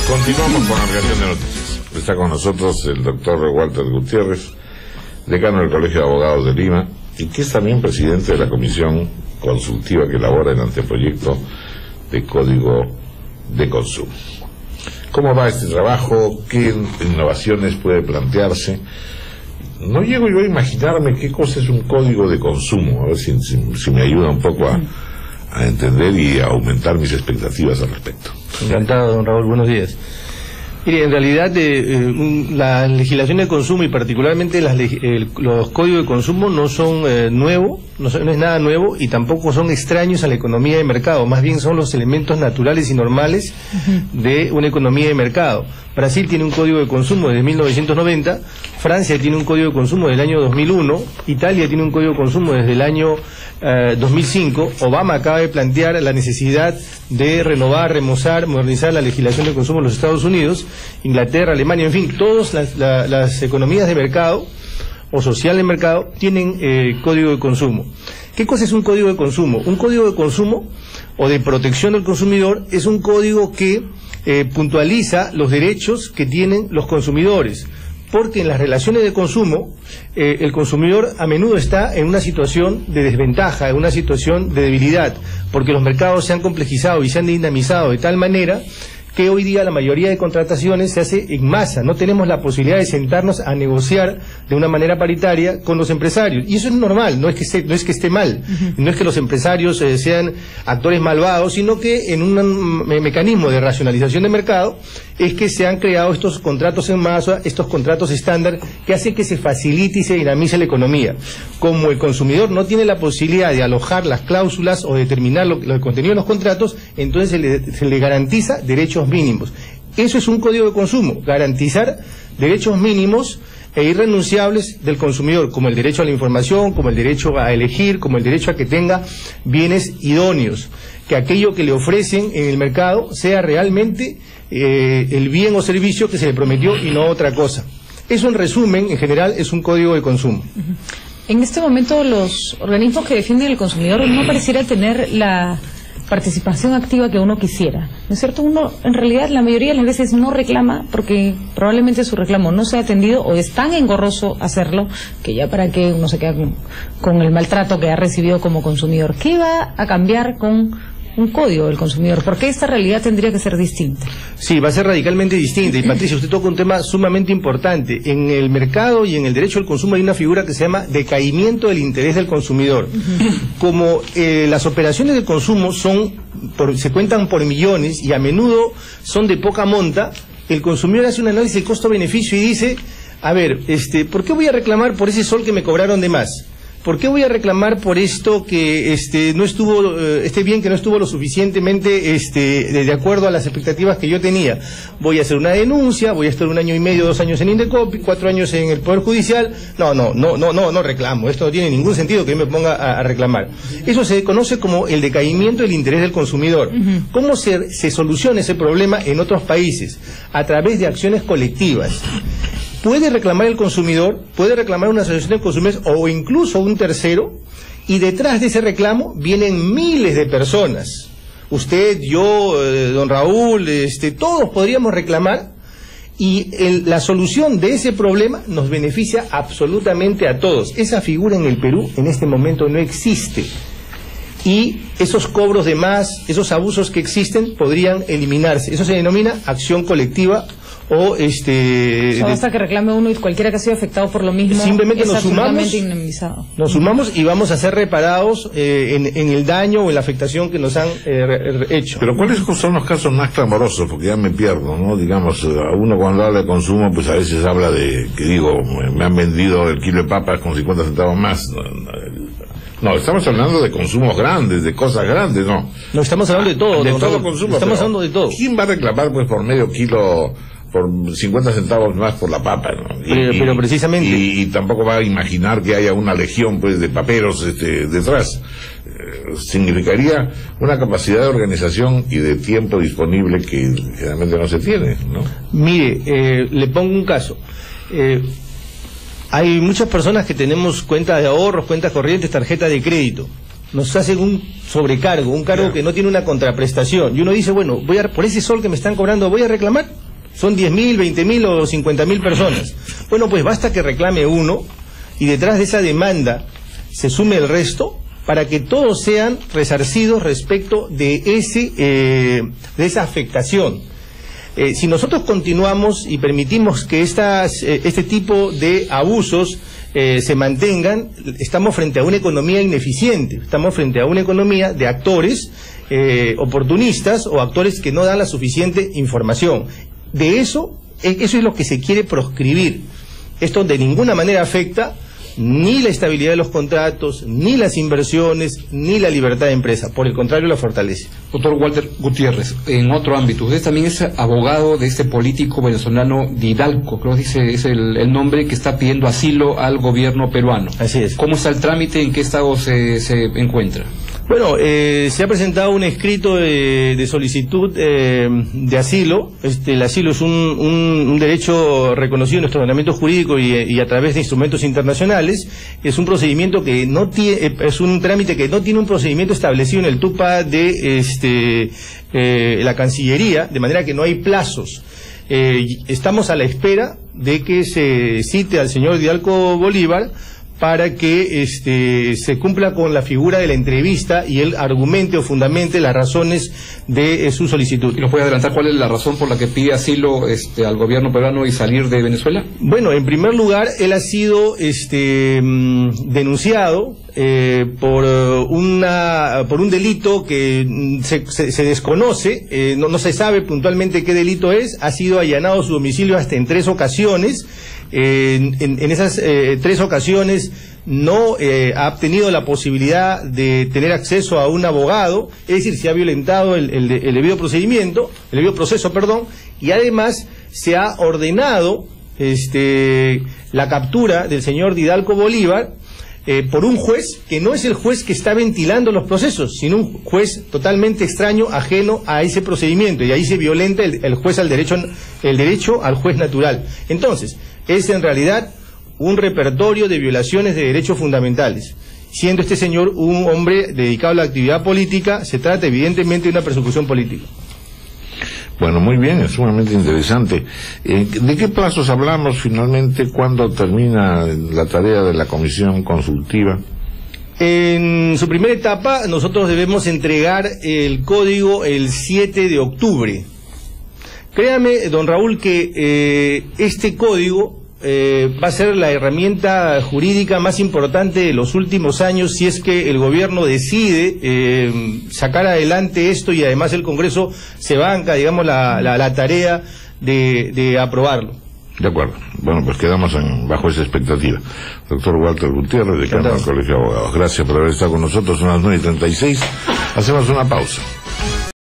Continuamos con la reacción de noticias. Está con nosotros el doctor Walter Gutiérrez, decano del Colegio de Abogados de Lima, y que es también presidente de la comisión consultiva que elabora el anteproyecto de Código de Consumo. ¿Cómo va este trabajo? ¿Qué innovaciones puede plantearse? No llego yo a imaginarme qué cosa es un código de consumo, a ver si me ayuda un poco a entender y a aumentar mis expectativas al respecto. Encantado, don Raúl, buenos días. Mire, en realidad la legislación de consumo y particularmente los códigos de consumo no son nuevos, no es nada nuevo y tampoco son extraños a la economía de mercado, más bien son los elementos naturales y normales de una economía de mercado. Brasil tiene un código de consumo desde 1990, Francia tiene un código de consumo del año 2001, Italia tiene un código de consumo desde el año 2005, Obama acaba de plantear la necesidad de renovar, remozar, modernizar la legislación de consumo en los Estados Unidos, Inglaterra, Alemania, en fin, todas las economías de mercado o social de mercado tienen código de consumo. ¿Qué cosa es un código de consumo? Un código de consumo o de protección del consumidor es un código que puntualiza los derechos que tienen los consumidores, porque en las relaciones de consumo el consumidor a menudo está en una situación de desventaja, en una situación de debilidad, porque los mercados se han complejizado y se han dinamizado de tal manera que hoy día la mayoría de contrataciones se hace en masa. No tenemos la posibilidad de sentarnos a negociar de una manera paritaria con los empresarios. Y eso es normal, no es que esté mal. No es que los empresarios sean actores malvados, sino que en un mecanismo de racionalización de mercado es que se han creado estos contratos en masa, estos contratos estándar, que hacen que se facilite y se dinamice la economía. Como el consumidor no tiene la posibilidad de alojar las cláusulas o determinar lo contenido de los contratos, entonces se le garantiza derechos mínimos. Eso es un código de consumo, garantizar derechos mínimos e irrenunciables del consumidor, como el derecho a la información, como el derecho a elegir, como el derecho a que tenga bienes idóneos, que aquello que le ofrecen en el mercado sea realmente el bien o servicio que se le prometió y no otra cosa. Eso, en resumen, en general, es un código de consumo. En este momento los organismos que defienden al consumidor no pareciera tener la participación activa que uno quisiera, ¿no es cierto? Uno, en realidad, la mayoría de las veces no reclama porque probablemente su reclamo no sea atendido o es tan engorroso hacerlo que ya para qué uno se queda con el maltrato que ha recibido como consumidor. ¿Qué va a cambiar con un código del consumidor? ¿Por qué esta realidad tendría que ser distinta? Sí, va a ser radicalmente distinta. Y Patricia, usted toca un tema sumamente importante. En el mercado y en el derecho al consumo hay una figura que se llama decaimiento del interés del consumidor. Como las operaciones de consumo se cuentan por millones y a menudo son de poca monta, el consumidor hace un análisis de costo-beneficio y dice, a ver, ¿por qué voy a reclamar por ese sol que me cobraron de más? ¿Por qué voy a reclamar por esto que no estuvo, bien que no estuvo lo suficientemente de acuerdo a las expectativas que yo tenía? Voy a hacer una denuncia, voy a estar 1 año y medio, 2 años en Indecopi, 4 años en el Poder Judicial. No reclamo. Esto no tiene ningún sentido que yo me ponga a reclamar. Eso se conoce como el decaimiento del interés del consumidor. ¿Cómo se soluciona ese problema en otros países? A través de acciones colectivas. Puede reclamar el consumidor, puede reclamar una asociación de consumidores o incluso un tercero, y detrás de ese reclamo vienen miles de personas. Usted, yo, don Raúl, todos podríamos reclamar, y la solución de ese problema nos beneficia absolutamente a todos. Esa figura en el Perú en este momento no existe. Y esos cobros de más, esos abusos que existen podrían eliminarse. Eso se denomina acción colectiva o basta que reclame uno y cualquiera que ha sido afectado por lo mismo simplemente es nos sumamos y vamos a ser reparados en el daño o en la afectación que nos han hecho. Pero ¿cuáles son los casos más clamorosos? Porque ya me pierdo, ¿no? Digamos, a uno cuando habla de consumo, pues a veces habla de, que digo, me han vendido el kilo de papas con 50 centavos más. No, estamos hablando de consumos grandes, de cosas grandes, ¿no? No, estamos hablando de todo. De todo consumo. Estamos hablando de todo. ¿Quién va a reclamar, pues, por medio kilo, por 50 centavos más por la papa, ¿no? Pero precisamente. Y tampoco va a imaginar que haya una legión, pues, de paperos detrás. Significaría una capacidad de organización y de tiempo disponible que generalmente no se tiene, ¿no? Mire, le pongo un caso. Hay muchas personas que tenemos cuentas de ahorros, cuentas corrientes, tarjeta de crédito. nos hacen un sobrecargo, un cargo que no tiene una contraprestación, y uno dice, bueno, por ese sol que me están cobrando, voy a reclamar. Son 10.000, 20.000 o 50.000 personas. Bueno, pues basta que reclame uno, y detrás de esa demanda se sume el resto, para que todos sean resarcidos respecto de esa afectación. Si nosotros continuamos y permitimos que este tipo de abusos se mantengan, estamos frente a una economía ineficiente, estamos frente a una economía de actores oportunistas o actores que no dan la suficiente información. Eso es lo que se quiere proscribir. Esto de ninguna manera afecta ni la estabilidad de los contratos, ni las inversiones, ni la libertad de empresa. Por el contrario, la fortalece. Doctor Walter Gutiérrez, en otro ámbito, usted también es abogado de este político venezolano Didalco, creo que es el nombre que está pidiendo asilo al gobierno peruano. Así es. ¿Cómo está el trámite? ¿En qué estado se encuentra? Bueno, se ha presentado un escrito de solicitud de asilo. El asilo es un derecho reconocido en nuestro ordenamiento jurídico y a través de instrumentos internacionales. Es un procedimiento que no tiene, es un trámite que no tiene un procedimiento establecido en el TUPA de la Cancillería, de manera que no hay plazos. Estamos a la espera de que se cite al señor Didalco Bolívar para que se cumpla con la figura de la entrevista y él argumente o fundamente las razones de su solicitud. ¿Y nos puede adelantar cuál es la razón por la que pide asilo al gobierno peruano y salir de Venezuela? Bueno, en primer lugar, él ha sido denunciado por un delito que se desconoce, no se sabe puntualmente qué delito es. Ha sido allanado su domicilio hasta en 3 ocasiones. En esas 3 ocasiones no ha obtenido la posibilidad de tener acceso a un abogado, es decir, se ha violentado el debido procedimiento, el debido proceso, perdón, y además se ha ordenado la captura del señor Didalco Bolívar por un juez que no es el juez que está ventilando los procesos, sino un juez totalmente extraño, ajeno a ese procedimiento, y ahí se violenta el derecho al juez natural. Entonces, es en realidad un repertorio de violaciones de derechos fundamentales. Siendo este señor un hombre dedicado a la actividad política, se trata evidentemente de una persecución política. Bueno, muy bien, es sumamente interesante. ¿De qué plazos hablamos finalmente? ¿Cuándo termina la tarea de la comisión consultiva? En su primera etapa, nosotros debemos entregar el código el 7 de octubre. Créame, don Raúl, que este código va a ser la herramienta jurídica más importante de los últimos años si es que el gobierno decide sacar adelante esto y además el Congreso se banca, digamos, la tarea de aprobarlo. De acuerdo. Bueno, pues quedamos bajo esa expectativa. Doctor Walter Gutiérrez, decano del Colegio de Abogados. Gracias por haber estado con nosotros. Son las 9:36. Hacemos una pausa.